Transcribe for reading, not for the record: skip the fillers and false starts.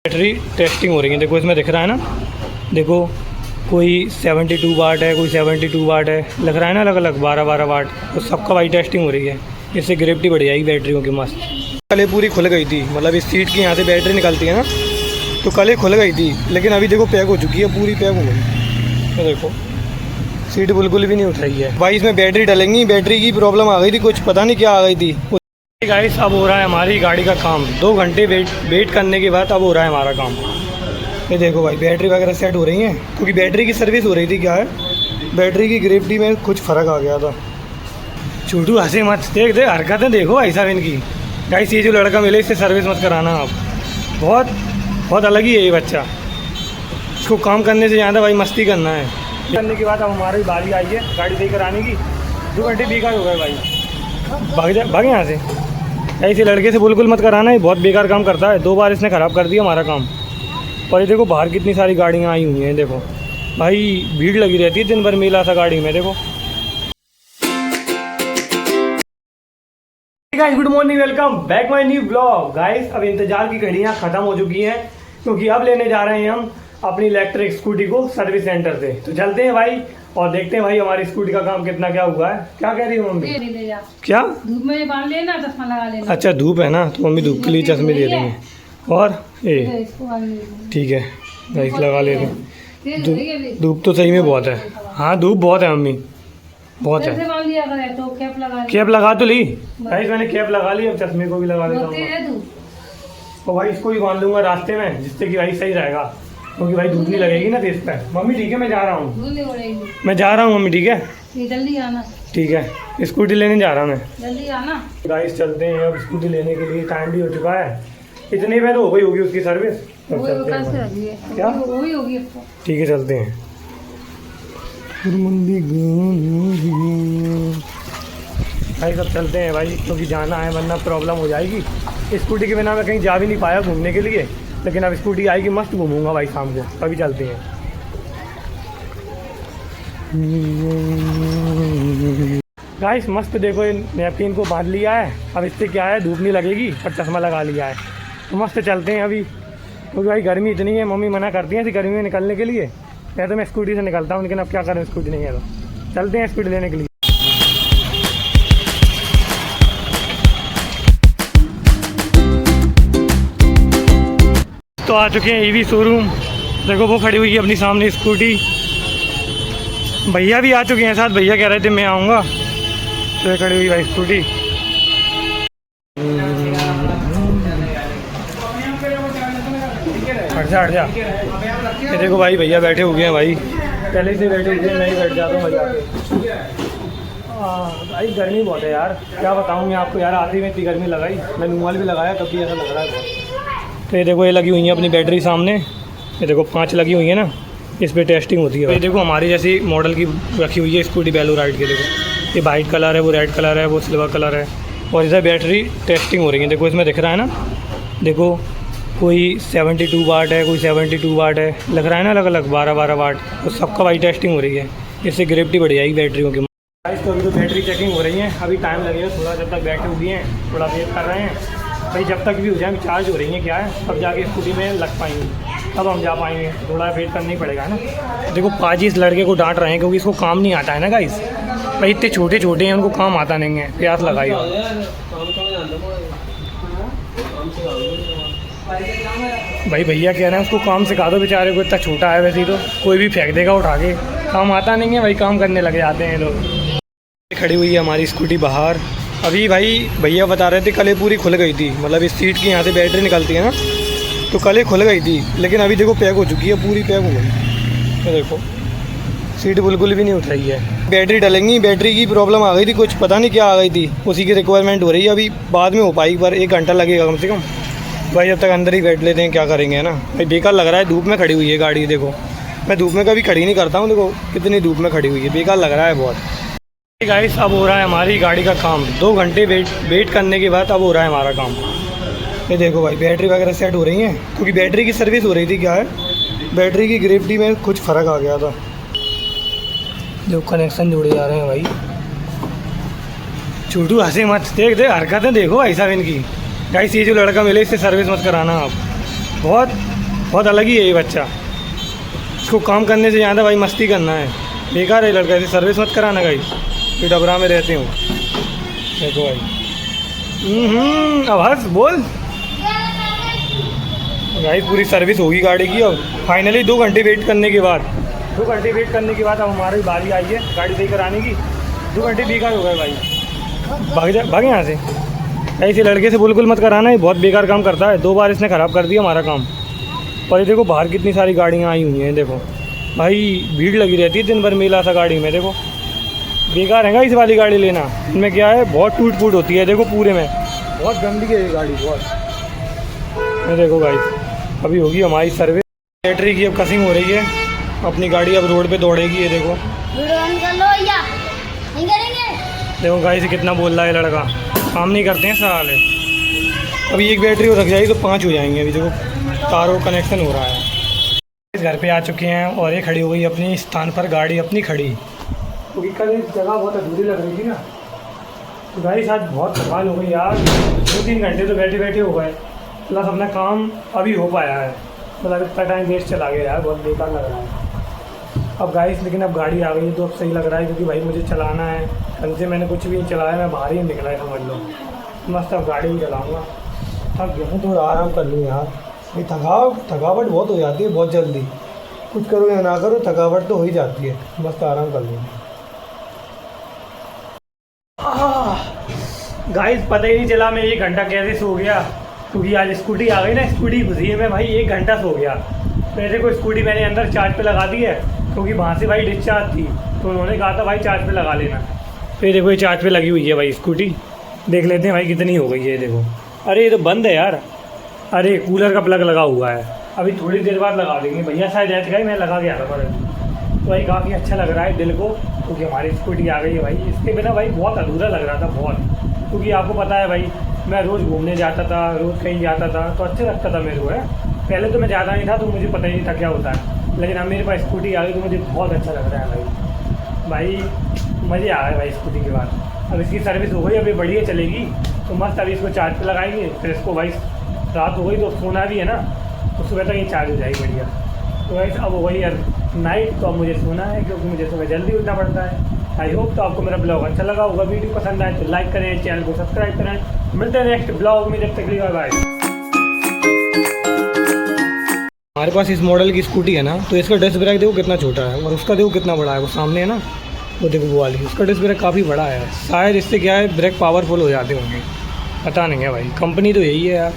Battery testing हो रही है। देखो इसमें दिख रहा है ना, देखो कोई 72 वाट है, कोई 72 वाट है, लग रहा है ना अलग अलग 12-12 वाट। तो सबका भाई टेस्टिंग हो रही है, इससे ग्रेविटी बढ़ जाएगी बैटरियों की मस्त। कल ये पूरी खुल गई थी, मतलब इस सीट की यहाँ से बैटरी निकलती है ना, तो कल ये खुल गई थी, लेकिन अभी देखो पैक हो चुकी है, पूरी पैक हो गई। तो देखो सीट बिल्कुल भी नहीं उठ रही है भाई। इसमें बैटरी डलेंगी, बैटरी की प्रॉब्लम आ गई थी, कुछ पता नहीं क्या आ गई थी। गाइस अब हो रहा है हमारी गाड़ी का काम, 2 घंटे वेट करने के बाद अब हो रहा है हमारा काम। ये देखो भाई बैटरी वगैरह सेट हो रही हैं, क्योंकि बैटरी की सर्विस हो रही थी। क्या है, बैटरी की ग्रेविटी में कुछ फ़र्क आ गया था। छोटू हंसे मत, देख देख हरकतें देखो भाई साहब इनकी। गाइस ये जो लड़का मिले इससे सर्विस मत कराना आप, बहुत बहुत अलग ही है ये बच्चा। इसको काम करने से ज़्यादा भाई मस्ती करना है। करने के बाद अब हमारी बारी आई है गाड़ी सही कराने की। 2 घंटे बेकार हो गए भाई, भाग यहाँ से। ऐसे लड़के से बिल्कुल मत कराना है, बहुत बेकार काम करता है। 2 बार इसने ख़राब कर दिया हमारा काम। और ये देखो बाहर कितनी सारी गाड़ियाँ आई हुई हैं, देखो भाई भीड़ लगी रहती है दिन भर, मेला था गाड़ी में। देखो guys good morning, welcome back my new blog. Guys अब इंतजार की घड़ियाँ ख़त्म हो चुकी हैं, क्योंकि अब लेने जा रहे हैं हम अपनी इलेक्ट्रिक स्कूटी को सर्विस सेंटर से। तो चलते हैं भाई और देखते हैं भाई हमारी स्कूटी का काम कितना क्या हुआ है। क्या कह रही हो मम्मी? क्या धूप में बांध लेना, चश्मा लगा लेना। अच्छा धूप है ना, तो मम्मी धूप के लिए चश्मे दे देंगे। और ये ठीक है गाइस लगा ले रहे। धूप तो सही में बहुत है। हाँ धूप बहुत है मम्मी, बहुत है। तो कैप लगा तो ली गाइस, मैंने कैप लगा ली, अब चश्मे को भी लगा लेता हूँ। और भाई इसको भी बांध लूंगा रास्ते में, जिससे कि भाई सही रहेगा, क्योंकि भाई धूप नहीं लगेगी ना तेज पे। मम्मी ठीक है मैं जा रहा हूँ, मैं जा रहा हूँ मम्मी, ठीक है जल्दी आना। ठीक है स्कूटी लेने जा रहा हूँ मैं, जल्दी आना। गाइस चलते हैं अब स्कूटी लेने के लिए, टाइम भी हो चुका है। इतनी में तो हो गई होगी उसकी सर्विस। क्या होगी? ठीक है चलते हैं। भाई सब चलते हैं भाई, क्योंकि जाना है वरना प्रॉब्लम हो जाएगी। स्कूटी के बिना मैं कहीं जा भी नहीं पाया घूमने के लिए, लेकिन अब स्कूटी आएगी मस्त घूमूंगा भाई शाम को। अभी चलते हैं। गाइस मस्त देखो नैपकिन को बांध लिया है, अब इससे क्या है धूप नहीं लगेगी, और चश्मा लगा लिया है तो मस्त चलते हैं अभी। क्योंकि भाई गर्मी इतनी है, मम्मी मना करती है गर्मी में निकलने के लिए। या तो मैं स्कूटी से निकलता हूँ, लेकिन अब क्या करें स्कूटी नहीं है तो चलते हैं स्कूटी लेने के लिए। तो आ चुके हैं ईवी शोरूम। देखो वो खड़ी हुई है अपनी सामने स्कूटी। भैया भी आ चुके हैं साथ, भैया कह रहे थे मैं आऊँगा, तो ये खड़ी हुई भाई स्कूटी। हट जा। ये देखो भाई भैया बैठे हुए हैं भाई, पहले से बैठे हुए हैं, मैं ही बैठ जाता हूँ मजा के। भाई गर्मी बहुत है यार, क्या बताऊँ मैं आपको यार। आधी में इतनी गर्मी लगाई, मैं रूमाल भी लगाया तब भी ऐसा लग रहा है बहुत। तो ये देखो ये लगी हुई है अपनी बैटरी सामने, ये देखो 5 लगी हुई है ना, इस पर टेस्टिंग होती है। ये देखो हमारी जैसी मॉडल की रखी हुई है स्कूटी बेलो राइड के। देखो ये वाइट कलर है, वो रेड कलर है, वो सिल्वर कलर है, और इधर बैटरी टेस्टिंग हो रही है। देखो इसमें दिख रहा है ना, देखो कोई 72 वाट है, कोई 72 वाट है, लग रहा है ना अलग अलग 12-12 वाट। तो सबका भाई टेस्टिंग हो रही है, इससे ग्रेविटी बढ़ जाएगी बैटरियों की। तो अभी तो बैटरी चेकिंग हो रही है, अभी टाइम लगेगा थोड़ा, जब तक बैठे हुए हैं थोड़ा वेट कर रहे हैं भाई। जब तक भी हो जाए चार्ज हो रही है क्या है, तब जाके स्कूटी में लग पाएंगे, तब हम जा पाएंगे। थोड़ा वेट करना ही पड़ेगा ना। देखो पाजी इस लड़के को डांट रहे हैं, क्योंकि इसको काम नहीं आता है ना गाइस। भाई इतने छोटे छोटे हैं, उनको काम आता नहीं है, प्यास लगाई हो। भाई भैया कह रहे हैं उसको काम सिखा दो, बेचारे को इतना छोटा है, वैसे ही तो कोई भी फेंक देगा उठा के, काम आता नहीं है भाई, काम करने लगे जाते हैं लोग। खड़ी हुई है हमारी स्कूटी बाहर। अभी भाई भैया बता रहे थे कल ये पूरी खुल गई थी, मतलब इस सीट की यहाँ से बैटरी निकलती है ना, तो कल ये खुल गई थी, लेकिन अभी देखो पैक हो चुकी है, पूरी पैक हो गई। तो देखो सीट बिल्कुल भी नहीं उठ रही है, बैटरी डलेंगी, बैटरी की प्रॉब्लम आ गई थी, कुछ पता नहीं क्या आ गई थी, उसी की रिक्वायरमेंट हो रही है। अभी बाद में हो पाएगी, पर 1 घंटा लगेगा कम से कम भाई। जब तक अंदर ही बैठ लेते हैं, क्या करेंगे है ना भाई। बेकार लग रहा है, धूप में खड़ी हुई है गाड़ी। देखो मैं धूप में कभी खड़ी नहीं करता हूँ, देखो कितनी धूप में खड़ी हुई है, बेकार लग रहा है बहुत। गाइस अब हो रहा है हमारी गाड़ी का काम, 2 घंटे वेट करने के बाद अब हो रहा है हमारा काम। ये देखो भाई बैटरी वगैरह सेट हो रही हैं, क्योंकि बैटरी की सर्विस हो रही थी। क्या है, बैटरी की ग्रेविटी में कुछ फ़र्क आ गया था, जो कनेक्शन जोड़े जा रहे हैं भाई। छोटू हंसे मत, देख देख हरकतें देखो भाई साहब इनकी। गाइस ये जो लड़का मिले इससे सर्विस मत कराना आप, बहुत बहुत अलग ही है ये बच्चा, इसको काम करने से ज़्यादा भाई मस्ती करना है। बेकार है लड़का, ऐसे सर्विस मत कराना गाइस, ये डबरा में रहते हो। देखो भाई अब हंस बोल। गाइस पूरी सर्विस होगी गाड़ी की। अब फाइनली 2 घंटे वेट करने के बाद अब हमारी बारी आई है गाड़ी सही कराने की। 2 घंटे बेकार हो गए भाई, भाग यहाँ से। ऐसे लड़के से बिल्कुल मत कराना, ये बहुत बेकार काम करता है। 2 बार इसने ख़राब कर दिया हमारा काम। और ये देखो बाहर कितनी सारी गाड़ियाँ आई हुई हैं, देखो भाई भीड़ लगी रहती है दिन भर मेला सा गाड़ी में। देखो बेकार है इस वाली गाड़ी लेना, इनमें क्या है बहुत टूट फूट होती है। देखो पूरे में बहुत गंदी है ये गाड़ी बहुत। ये देखो गाइस अभी होगी हमारी सर्विस, बैटरी की अब कसिंग हो रही है, अपनी गाड़ी अब रोड पे दौड़ेगी। ये देखो देखो गाइस कितना बोल रहा है लड़का, काम नहीं करते हैं साले। अभी एक बैटरी हो रख जाएगी तो 5 हो जाएंगे। अभी देखो तारों कनेक्शन हो रहा है। इस घर पे आ चुके हैं और ये खड़ी हो गई अपनी स्थान पर गाड़ी अपनी खड़ी, क्योंकि कल इस जगह बहुत अधूरी लग रही थी ना। तो गाइस आज बहुत थकान हो गई यार, 2-3 घंटे तो बैठे बैठे हो गए, प्लस अपना काम अभी हो पाया है। मतलब इतना टाइम वेस्ट चला गया यार, बहुत बेकार लग रहा है अब गाइस। लेकिन अब गाड़ी आ गई तो अब सही लग रहा है, क्योंकि भाई मुझे चलाना है। कल से मैंने कुछ भी नहीं चलाया, मैं बाहर ही निकला है समझ लो। मस्त अब गाड़ी ही चलाऊँगा। थक गया हूँ, थोड़ा आराम कर लूँ यार। ये थकावट बहुत हो जाती है बहुत जल्दी, कुछ करो या ना करो थकावट तो हो ही जाती है। मस्त आराम कर लूँ। गाइस पता ही नहीं चला मैं 1 घंटा कैसे सो गया, क्योंकि आज स्कूटी आ गई ना, स्कूटी घुसी है मैं भाई 1 घंटा सो गया। मेरे को स्कूटी मैंने अंदर चार्ज पे लगा दी है, क्योंकि वहाँ से भाई डिस्चार्ज थी तो उन्होंने कहा था भाई चार्ज पे लगा लेना। फिर देखो ये चार्ज पे लगी हुई है भाई स्कूटी, देख लेते हैं भाई कितनी हो गई है। देखो अरे ये तो बंद है यार, अरे कूलर का प्लग लगा हुआ है, अभी थोड़ी देर बाद लगा देंगे। भैया शायद ऐसे गए, मैं लगा गया था पर तो भाई काफ़ी अच्छा लग रहा है दिल को, क्योंकि हमारी स्कूटी आ गई है भाई। इसके बिना भाई बहुत अधूरा लग रहा था बहुत, क्योंकि आपको पता है भाई मैं रोज़ घूमने जाता था, रोज़ कहीं जाता था तो अच्छा लगता था मेरे को है। पहले तो मैं ज़्यादा नहीं था तो मुझे पता ही नहीं था क्या होता है, लेकिन अब मेरे पास स्कूटी आ गई तो मुझे बहुत अच्छा लग रहा है भाई मज़े आ गए भाई स्कूटी के बाद। अब इसकी सर्विस हो गई, अभी बढ़िया चलेगी तो मस्त। अभी इसको चार्ज पे लगाएंगे, फिर इसको भाई रात हो गई तो सोना भी है ना, तो सुबह तक ये चार्ज हो जाएगी बढ़िया। तो भाई अब हो गई यार नाइट, तो अब मुझे सोना है क्योंकि मुझे सुबह जल्दी उठना पड़ता है। आई होप तो आपको मेरा ब्लॉग अच्छा लगा होगा, वीडियो पसंद आए तो लाइक करें, चैनल को सब्सक्राइब करें। मिलते हैं नेक्स्ट ब्लॉग में, जब तक के लिए बाय बाय। हमारे पास इस मॉडल की स्कूटी है ना, तो इसका डिस्क ब्रेक देखो कितना छोटा है और उसका देखो कितना बड़ा है। वो सामने है ना, वो देखो वो वाली, उसका डिस्क ब्रेक काफ़ी बड़ा है। शायद इससे क्या है ब्रेक पावरफुल हो जाते होंगे, पता नहीं है भाई, कंपनी तो यही है यार।